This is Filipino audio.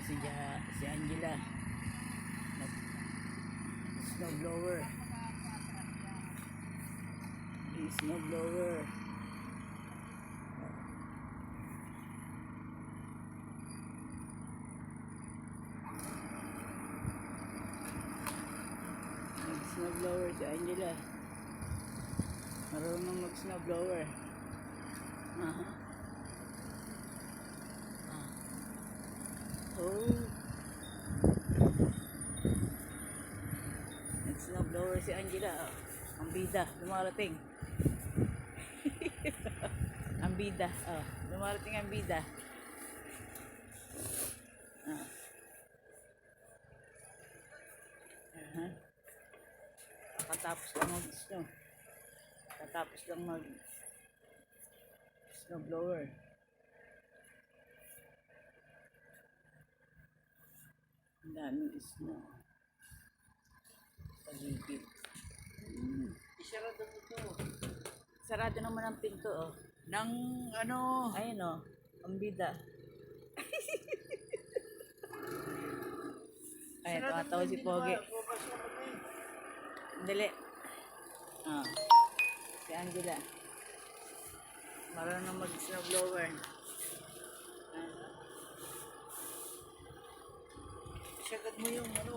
Si Angela. Snowblower. Snowblower. Snowblower si Angela. Marunong mag-snowblower. Oh. Nag-snowblower si Angela. Ang bida, lumarating. Ang bida. Lumarating ang bida. Katapos lang mag-snow. Katapos lang mag-snowblower. Ang daming snow. Paligid. Isarado ito. Sarado naman ang pinto, oh. Nang ano? Ayun, oh. Ang bida. Ay, tumatawa si Pogi. Dali. Si Angela. Marunong mag-snowblower. Isagad mo yung ano.